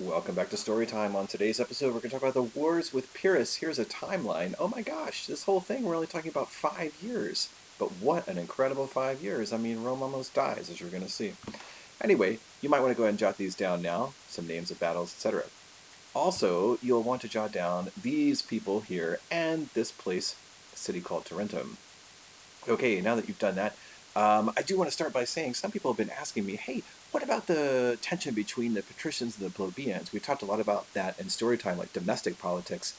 Welcome back to Storytime. On today's episode, we're going to talk about the wars with Pyrrhus. Here's a timeline. Oh my gosh, this whole thing, we're only talking about 5 years. But what an incredible 5 years. I mean, Rome almost dies, as you're going to see. Anyway, you might want to go ahead and jot these down now, some names of battles, etc. Also, you'll want to jot down these people here and this place, a city called Tarentum. Okay, now that you've done that, I do want to start by saying some people have been asking me, hey, what about the tension between the patricians and the plebeians? We've talked a lot about that in Storytime, like domestic politics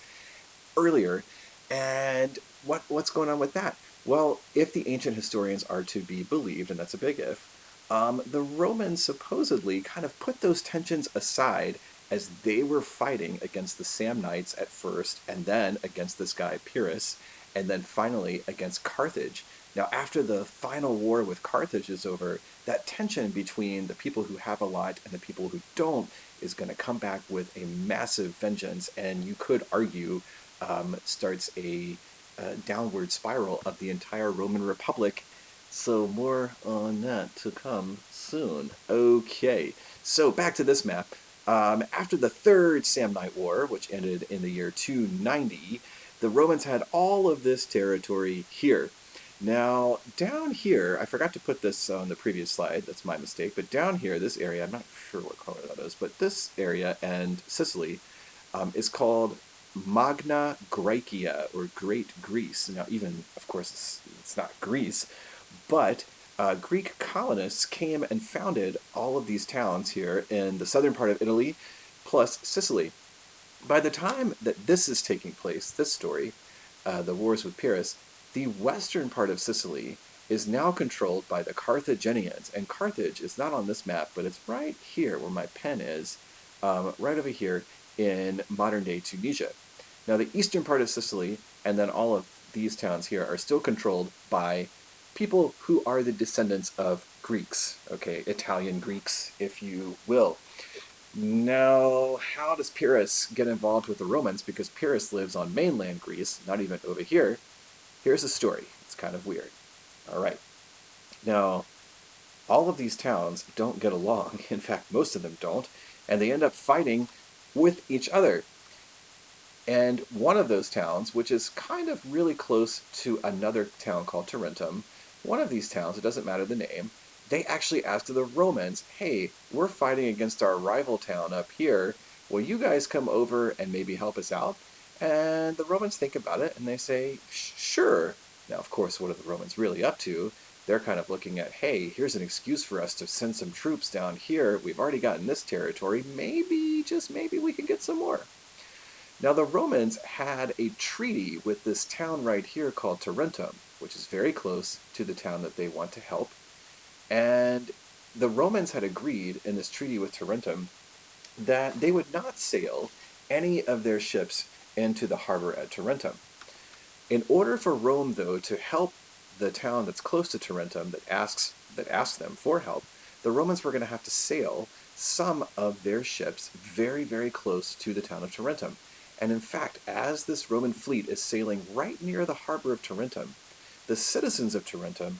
earlier. And what's going on with that? Well, if the ancient historians are to be believed, and that's a big if, the Romans supposedly kind of put those tensions aside as they were fighting against the Samnites at first, and then against this guy Pyrrhus, and then finally against Carthage. Now, after the final war with Carthage is over, that tension between the people who have a lot and the people who don't is going to come back with a massive vengeance, and you could argue starts a downward spiral of the entire Roman Republic. So more on that to come soon. Okay, so back to this map. After the Third Samnite War, which ended in the year 290, the Romans had all of this territory here. Now, down here, I forgot to put this on the previous slide, that's my mistake, but down here, this area, I'm not sure what color that is, but this area and Sicily is called Magna Graecia, or Great Greece. Now, even, of course, it's not Greece, but Greek colonists came and founded all of these towns here in the southern part of Italy, plus Sicily. By the time that this is taking place, this story, the wars with Pyrrhus, the western part of Sicily is now controlled by the Carthaginians. And Carthage is not on this map, but it's right here where my pen is, right over here in modern-day Tunisia. Now, the eastern part of Sicily, and then all of these towns here, are still controlled by people who are the descendants of Greeks, okay, Italian Greeks, if you will. Now, how does Pyrrhus get involved with the Romans? Because Pyrrhus lives on mainland Greece, not even over here. Here's the story. It's kind of weird. All right. Now, all of these towns don't get along. In fact, most of them don't. And they end up fighting with each other. And one of those towns, which is kind of really close to another town called Tarentum, one of these towns, it doesn't matter the name, they actually asked the Romans, hey, we're fighting against our rival town up here. Will you guys come over and maybe help us out? And the Romans think about it and they say, sure. Now, of course, what are the Romans really up to? They're kind of looking at, hey, here's an excuse for us to send some troops down here. We've already gotten this territory. Maybe, just maybe, we can get some more. Now, the Romans had a treaty with this town right here called Tarentum, which is very close to the town that they want to help. And the Romans had agreed in this treaty with Tarentum that they would not sail any of their ships into the harbor at Tarentum. In order for Rome, though, to help the town that's close to Tarentum that asks them for help, the Romans were going to have to sail some of their ships very, very close to the town of Tarentum. And in fact, as this Roman fleet is sailing right near the harbor of Tarentum, the citizens of Tarentum,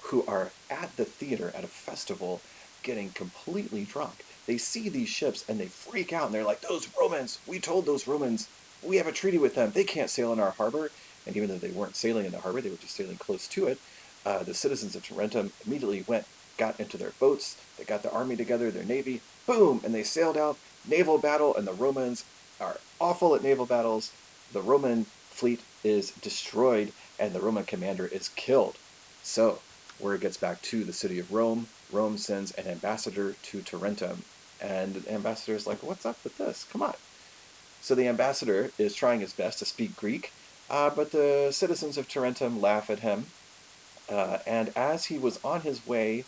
who are at the theater at a festival getting completely drunk, they see these ships and they freak out and they're like, those Romans, we told those Romans, we have a treaty with them, they can't sail in our harbor. And even though they weren't sailing in the harbor, they were just sailing close to it, the citizens of Tarentum immediately got into their boats, they got the army together, their navy, boom, and they sailed out, naval battle, and the Romans are awful at naval battles. The Roman fleet is destroyed, and the Roman commander is killed. So, word gets back to the city of Rome. Rome sends an ambassador to Tarentum, and the ambassador is like, what's up with this? Come on. So the ambassador is trying his best to speak Greek, but the citizens of Tarentum laugh at him. And as he was on his way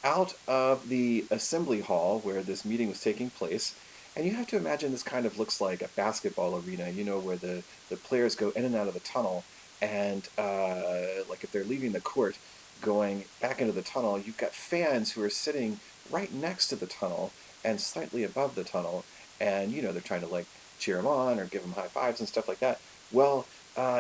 out of the assembly hall where this meeting was taking place, and you have to imagine this kind of looks like a basketball arena, where the players go in and out of the tunnel, and like if they're leaving the court, going back into the tunnel, you've got fans who are sitting right next to the tunnel and slightly above the tunnel, and they're trying to like cheer them on or give them high fives and stuff like that. Well,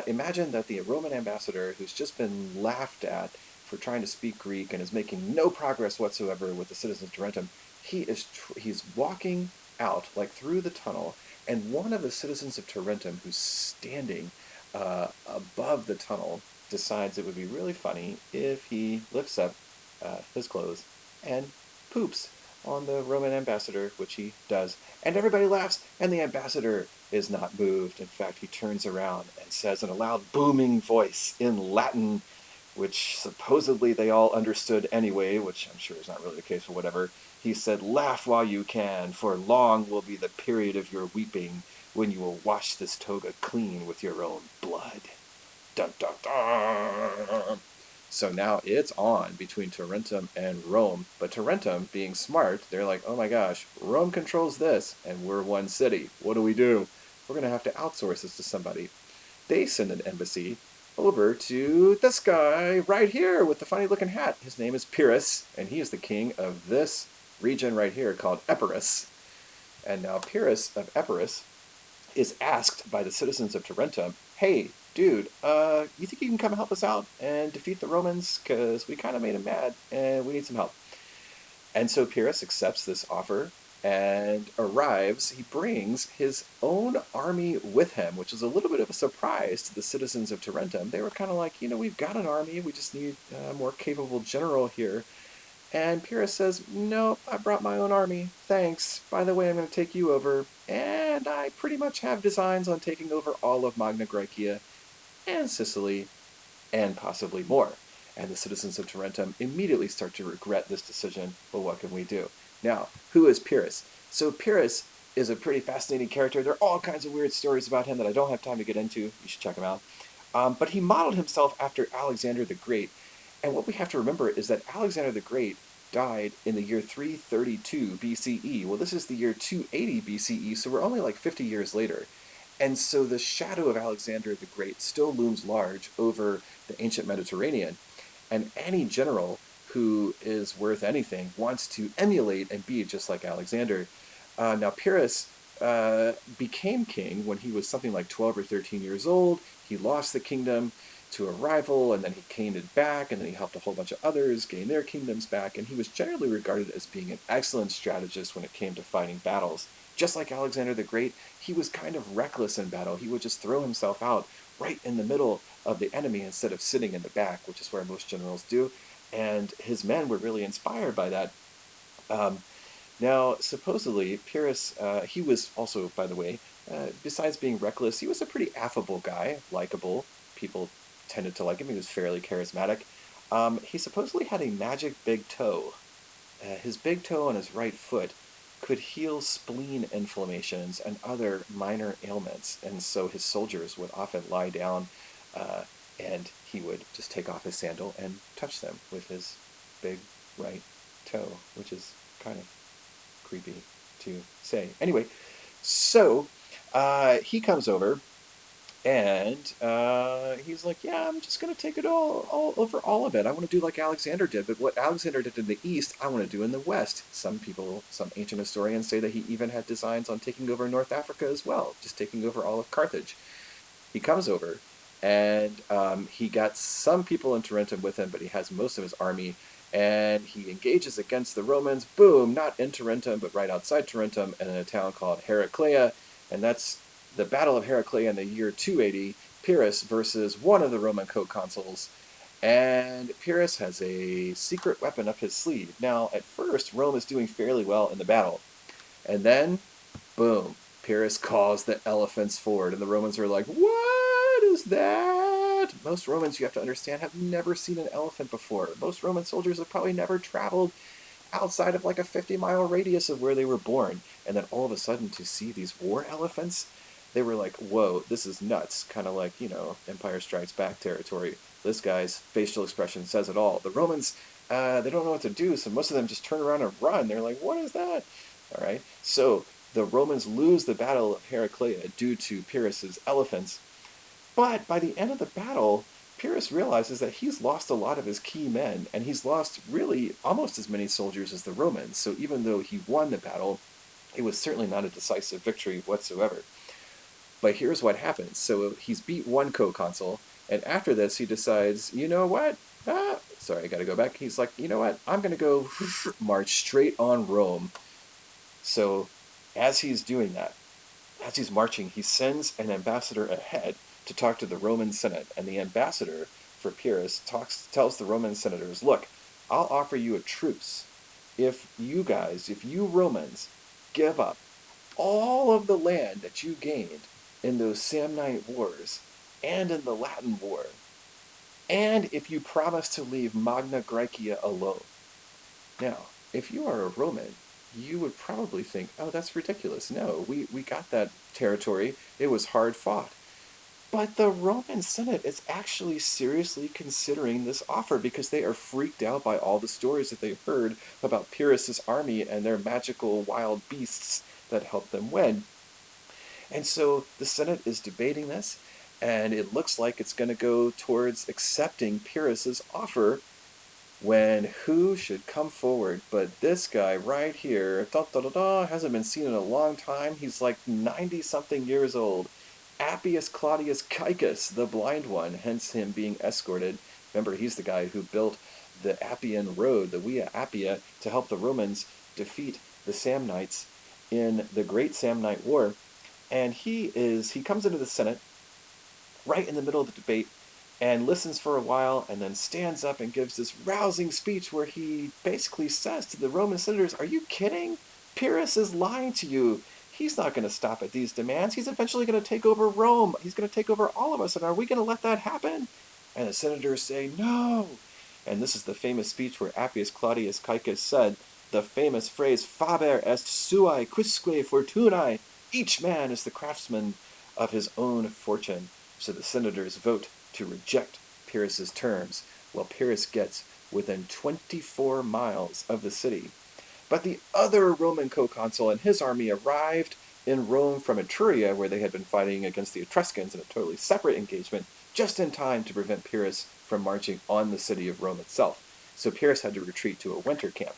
imagine that the Roman ambassador, who's just been laughed at for trying to speak Greek and is making no progress whatsoever with the citizens of Tarentum, he's walking out, like through the tunnel, and one of the citizens of Tarentum who's standing above the tunnel decides it would be really funny if he lifts up his clothes and poops on the Roman ambassador, which he does. And everybody laughs, and the ambassador is not moved. In fact, he turns around and says in a loud, booming voice in Latin, which supposedly they all understood anyway, which I'm sure is not really the case, but whatever. He said, "Laugh while you can, for long will be the period of your weeping, when you will wash this toga clean with your own blood." Dun dun dun! So now it's on between Tarentum and Rome. But Tarentum, being smart, they're like, oh my gosh, Rome controls this, and we're one city. What do we do? We're going to have to outsource this to somebody. They send an embassy over to this guy right here with the funny looking hat. His name is Pyrrhus, and he is the king of this region right here called Epirus. And now Pyrrhus of Epirus is asked by the citizens of Tarentum, hey, dude, you think you can come help us out and defeat the Romans? Because we kind of made them mad, and we need some help. And so Pyrrhus accepts this offer and arrives. He brings his own army with him, which is a little bit of a surprise to the citizens of Tarentum. They were kind of like, we've got an army. We just need a more capable general here. And Pyrrhus says, no, I brought my own army. Thanks. By the way, I'm going to take you over. And I pretty much have designs on taking over all of Magna Graecia and Sicily and possibly more. And the citizens of Tarentum immediately start to regret this decision, but what can we do? Now, who is Pyrrhus? So Pyrrhus is a pretty fascinating character. There are all kinds of weird stories about him that I don't have time to get into. You should check him out. But he modeled himself after Alexander the Great. And what we have to remember is that Alexander the Great died in the year 332 BCE. Well, this is the year 280 BCE, so we're only like 50 years later. And so the shadow of Alexander the Great still looms large over the ancient Mediterranean. And any general who is worth anything wants to emulate and be just like Alexander. Now, Pyrrhus became king when he was something like 12 or 13 years old. He lost the kingdom to a rival, and then he gained it back, and then he helped a whole bunch of others gain their kingdoms back, and he was generally regarded as being an excellent strategist when it came to fighting battles. Just like Alexander the Great, he was kind of reckless in battle. He would just throw himself out right in the middle of the enemy instead of sitting in the back, which is where most generals do, and his men were really inspired by that. Now, supposedly, Pyrrhus, he was also, by the way, besides being reckless, he was a pretty affable guy, likable. People tended to like him. He was fairly charismatic. He supposedly had a magic big toe. His big toe on his right foot could heal spleen inflammations and other minor ailments, and so his soldiers would often lie down and he would just take off his sandal and touch them with his big right toe, which is kind of creepy to say. Anyway, so he comes over and he's like, yeah, I'm just going to take it all over all of it. I want to do like Alexander did, but what Alexander did in the East, I want to do in the West. Some ancient historians say that he even had designs on taking over North Africa as well, just taking over all of Carthage. He comes over, and he got some people in Tarentum with him, but he has most of his army, and he engages against the Romans, boom, not in Tarentum, but right outside Tarentum, and in a town called Heraclea, and that's the Battle of Heraclea in the year 280, Pyrrhus versus one of the Roman co-consuls, and Pyrrhus has a secret weapon up his sleeve. Now, at first, Rome is doing fairly well in the battle, and then, boom, Pyrrhus calls the elephants forward, and the Romans are like, what is that? Most Romans, you have to understand, have never seen an elephant before. Most Roman soldiers have probably never traveled outside of like a 50-mile radius of where they were born. And then all of a sudden to see these war elephants, they were like, whoa, this is nuts. Kind of like, Empire Strikes Back territory. This guy's facial expression says it all. The Romans, they don't know what to do, so most of them just turn around and run. They're like, what is that? All right, so the Romans lose the Battle of Heraclea due to Pyrrhus's elephants. But by the end of the battle, Pyrrhus realizes that he's lost a lot of his key men, and he's lost really almost as many soldiers as the Romans. So even though he won the battle, it was certainly not a decisive victory whatsoever. But here's what happens. So he's beat one co-consul, and after this he decides, you know what? Sorry, I gotta go back. He's like, you know what? I'm gonna go march straight on Rome. So As he's doing that, as he's marching, he sends an ambassador ahead to talk to the Roman Senate. And the ambassador for Pyrrhus tells the Roman senators, look, I'll offer you a truce if you Romans give up all of the land that you gained in those Samnite wars and in the Latin war, and if you promise to leave Magna Graecia alone. Now, if you are a Roman, you would probably think, oh, that's ridiculous. No, we got that territory. It was hard fought. But the Roman Senate is actually seriously considering this offer because they are freaked out by all the stories that they've heard about Pyrrhus's army and their magical wild beasts that helped them win. And so the Senate is debating this, and it looks like it's going to go towards accepting Pyrrhus's offer when who should come forward but this guy right here, hasn't been seen in a long time. He's like 90-something years old. Appius Claudius Caecus, the blind one, hence him being escorted. Remember, he's the guy who built the Appian Road, the Via Appia, to help the Romans defeat the Samnites in the Great Samnite War. And he comes into the Senate right in the middle of the debate and listens for a while and then stands up and gives this rousing speech where he basically says to the Roman senators, are you kidding? Pyrrhus is lying to you. He's not going to stop at these demands. He's eventually going to take over Rome. He's going to take over all of us. And are we going to let that happen? And the senators say, no. And this is the famous speech where Appius Claudius Caecus said the famous phrase, faber est suae quisque fortunae. Each man is the craftsman of his own fortune. So the senators vote to reject Pyrrhus's terms, while Pyrrhus gets within 24 miles of the city. But the other Roman co-consul and his army arrived in Rome from Etruria, where they had been fighting against the Etruscans in a totally separate engagement, just in time to prevent Pyrrhus from marching on the city of Rome itself. So Pyrrhus had to retreat to a winter camp.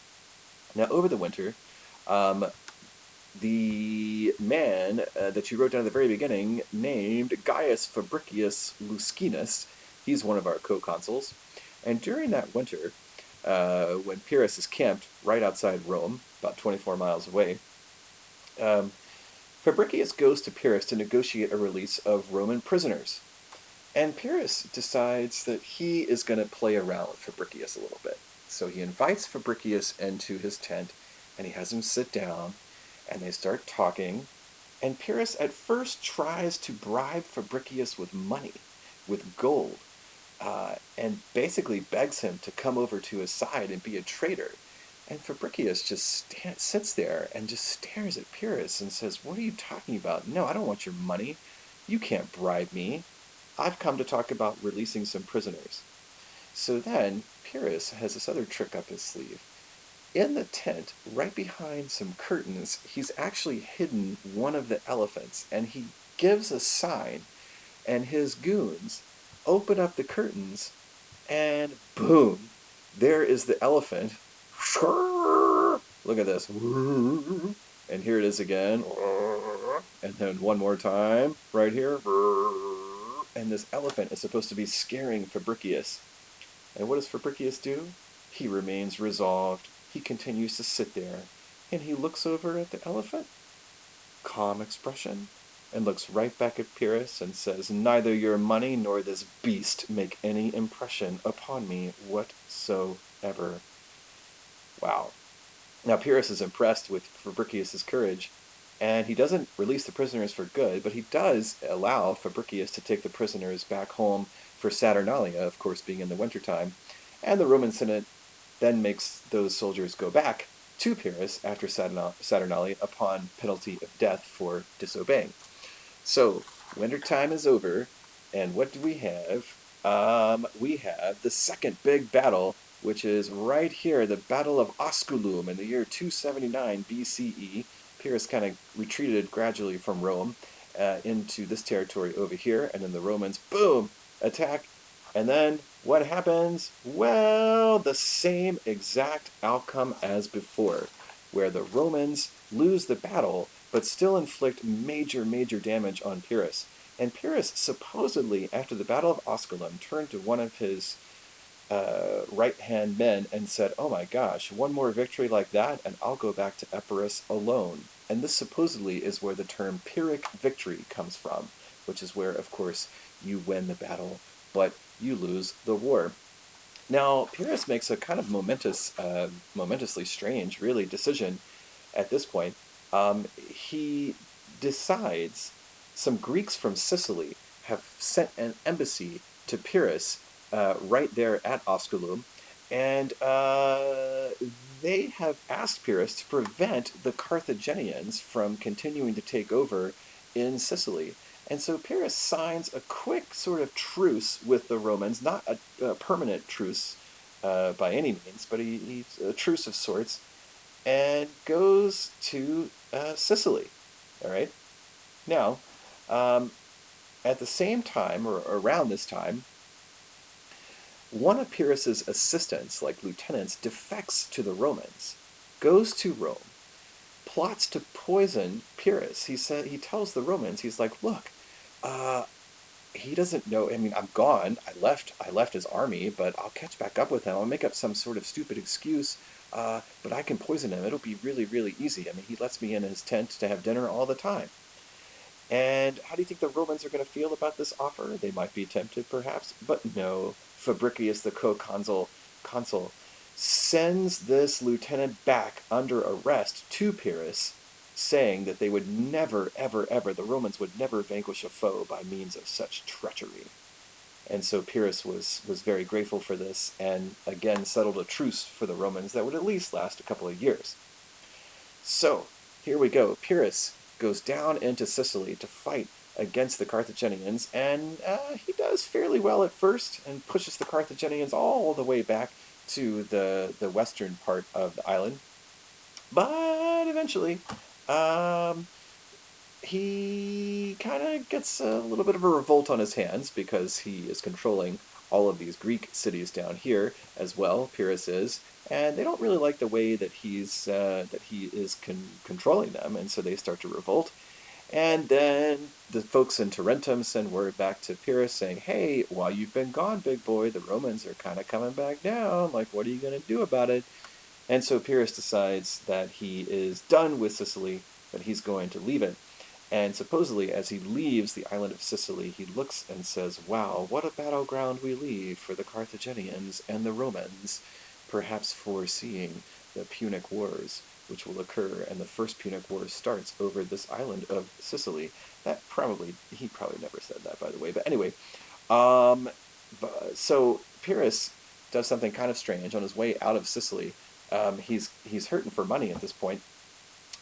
Now, over the winter, the man that you wrote down at the very beginning, named Gaius Fabricius Luscinus, he's one of our co-consuls. And during that winter, when Pyrrhus is camped right outside Rome, about 24 miles away, Fabricius goes to Pyrrhus to negotiate a release of Roman prisoners. And Pyrrhus decides that he is going to play around with Fabricius a little bit. So he invites Fabricius into his tent, and he has him sit down, and they start talking. And Pyrrhus at first tries to bribe Fabricius with money, with gold, and basically begs him to come over to his side and be a traitor. And Fabricius just sits there and just stares at Pyrrhus and says, what are you talking about? No, I don't want your money. You can't bribe me. I've come to talk about releasing some prisoners. So then Pyrrhus has this other trick up his sleeve. In the tent, right behind some curtains, he's actually hidden one of the elephants, and he gives a sign, and his goons open up the curtains, and boom, there is the elephant. Look at this. And here it is again. And then one more time, right here. And this elephant is supposed to be scaring Fabricius. And what does Fabricius do? He remains resolved. He continues to sit there, and he looks over at the elephant, calm expression, and looks right back at Pyrrhus and says, neither your money nor this beast make any impression upon me whatsoever. Wow. Now Pyrrhus is impressed with Fabricius's courage, and he doesn't release the prisoners for good, but he does allow Fabricius to take the prisoners back home for Saturnalia, of course being in the wintertime, and the Roman Senate then makes those soldiers go back to Pyrrhus after Saturnalia upon penalty of death for disobeying. So, wintertime is over, and what do we have? We have the second big battle, which is right here, the Battle of Asculum in the year 279 BCE. Pyrrhus kind of retreated gradually from Rome into this territory over here, and then the Romans, boom, attack. And then what happens? Well, the same exact outcome as before, where the Romans lose the battle, but still inflict major, major damage on Pyrrhus. And Pyrrhus supposedly, after the Battle of Asculum, turned to one of his right-hand men and said, oh my gosh, one more victory like that, and I'll go back to Epirus alone. And this supposedly is where the term Pyrrhic victory comes from, which is where, of course, you win the battle, but you lose the war. Now, Pyrrhus makes a kind of momentously strange, really, decision at this point. He decides some Greeks from Sicily have sent an embassy to Pyrrhus right there at Osculum, and they have asked Pyrrhus to prevent the Carthaginians from continuing to take over in Sicily. And so Pyrrhus signs a quick sort of truce with the Romans, not a permanent truce by any means, but he's a truce of sorts, and goes to Sicily. All right. Now, um, at the same time, or around this time, one of Pyrrhus's assistants, like lieutenants, defects to the Romans, goes to Rome, plots to poison Pyrrhus. He tells the Romans, he's like, look, uh, he doesn't know. I mean, I'm gone. I left his army, but I'll catch back up with him. I'll make up some sort of stupid excuse, but I can poison him. It'll be really, really easy. I mean, he lets me in his tent to have dinner all the time. And how do you think the Romans are going to feel about this offer? They might be tempted, perhaps, but no. Fabricius, the consul, sends this lieutenant back under arrest to Pyrrhus, saying that they would never, ever, ever, the Romans would never vanquish a foe by means of such treachery. And so Pyrrhus was very grateful for this, and again settled a truce for the Romans that would at least last a couple of years. So, here we go. Pyrrhus goes down into Sicily to fight against the Carthaginians, and he does fairly well at first and pushes the Carthaginians all the way back to the western part of the island. But eventually, um, he kind of gets a little bit of a revolt on his hands because he is controlling all of these Greek cities down here as well. Pyrrhus is, and they don't really like the way that he is controlling them, and so they start to revolt. And then the folks in Tarentum send word back to Pyrrhus saying, "Hey, while you've been gone, big boy, the Romans are kind of coming back down. Like, what are you going to do about it?" And so Pyrrhus decides that he is done with Sicily, that he's going to leave it. And supposedly, as he leaves the island of Sicily, he looks and says, "Wow, what a battleground we leave for the Carthaginians and the Romans," perhaps foreseeing the Punic Wars, which will occur, and the First Punic War starts over this island of Sicily. He probably never said that, by the way, but anyway. Um, so Pyrrhus does something kind of strange on his way out of Sicily. He's hurting for money at this point,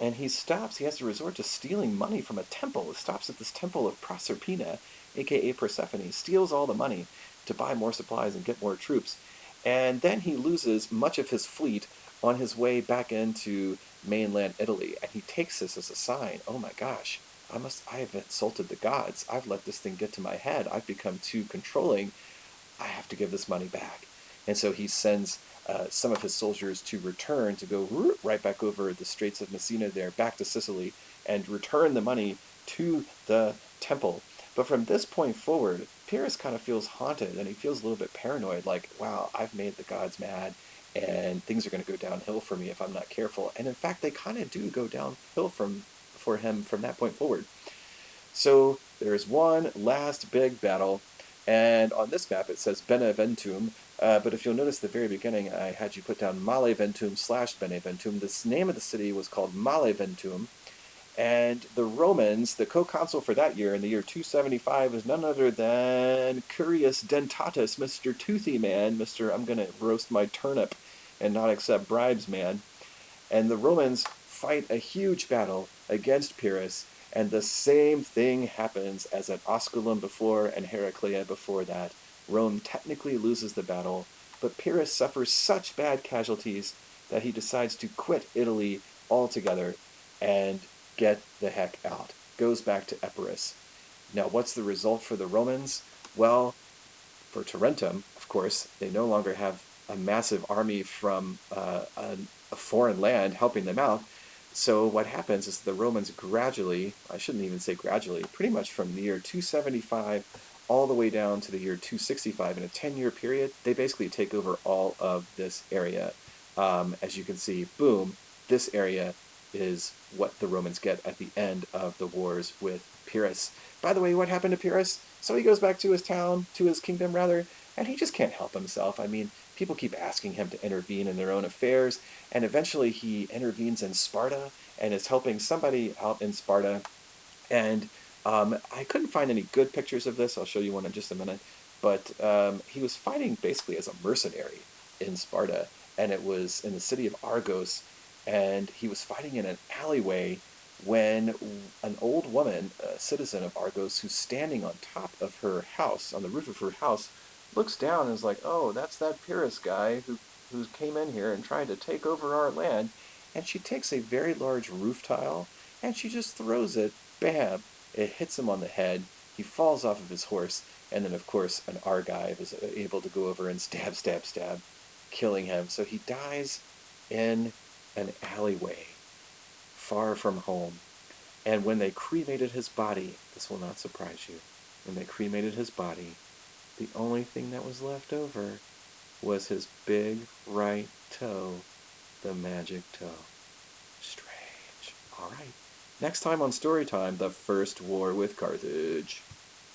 and he has to resort to stealing money from a temple. He stops at this temple of Proserpina, aka Persephone, steals all the money to buy more supplies and get more troops. And then he loses much of his fleet on his way back into mainland Italy, and he takes this as a sign. Oh my gosh, I have insulted the gods. I've let this thing get to my head. I've become too controlling. I have to give this money back. And so he sends some of his soldiers to return, to go right back over the Straits of Messina there, back to Sicily, and return the money to the temple. But from this point forward, Pyrrhus kind of feels haunted, and he feels a little bit paranoid, like, wow, I've made the gods mad, and things are going to go downhill for me if I'm not careful. And in fact, they kind of do go downhill for him from that point forward. So there's one last big battle, and on this map it says Beneventum, but if you'll notice the very beginning, I had you put down Maleventum/Beneventum. This name of the city was called Maleventum, and the Romans, the co-consul for that year, in the year 275, was none other than Curius Dentatus, Mr. Toothy Man, Mr. I'm going to roast my turnip and not accept bribes man. And the Romans fight a huge battle against Pyrrhus, and the same thing happens as at Osculum before and Heraclea before that. Rome technically loses the battle, but Pyrrhus suffers such bad casualties that he decides to quit Italy altogether and get the heck out. Goes back to Epirus. Now, what's the result for the Romans? Well, for Tarentum, of course, they no longer have a massive army from a foreign land helping them out. So what happens is the Romans gradually, I shouldn't even say gradually, pretty much from the year 275 all the way down to the year 265, in a 10-year period, they basically take over all of this area. As you can see, boom, this area is what the Romans get at the end of the wars with Pyrrhus. By the way, what happened to Pyrrhus? So he goes back to his town, to his kingdom rather, and he just can't help himself. I mean, people keep asking him to intervene in their own affairs, and eventually he intervenes in Sparta and is helping somebody out in Sparta. And I couldn't find any good pictures of this. I'll show you one in just a minute. But he was fighting basically as a mercenary in Sparta, and it was in the city of Argos, and he was fighting in an alleyway when an old woman, a citizen of Argos, who's standing on top of her house, on the roof of her house, looks down and is like, "Oh, that's that Pyrrhus guy who came in here and tried to take over our land." And she takes a very large roof tile and she just throws it. Bam! It hits him on the head. He falls off of his horse, and then, of course, an Argive is able to go over and stab, stab, stab, killing him. So he dies in an alleyway, far from home. And when they cremated his body, this will not surprise you, when they cremated his body, the only thing that was left over was his big right toe, the magic toe. Strange. All right. Next time on Storytime, the First War with Carthage.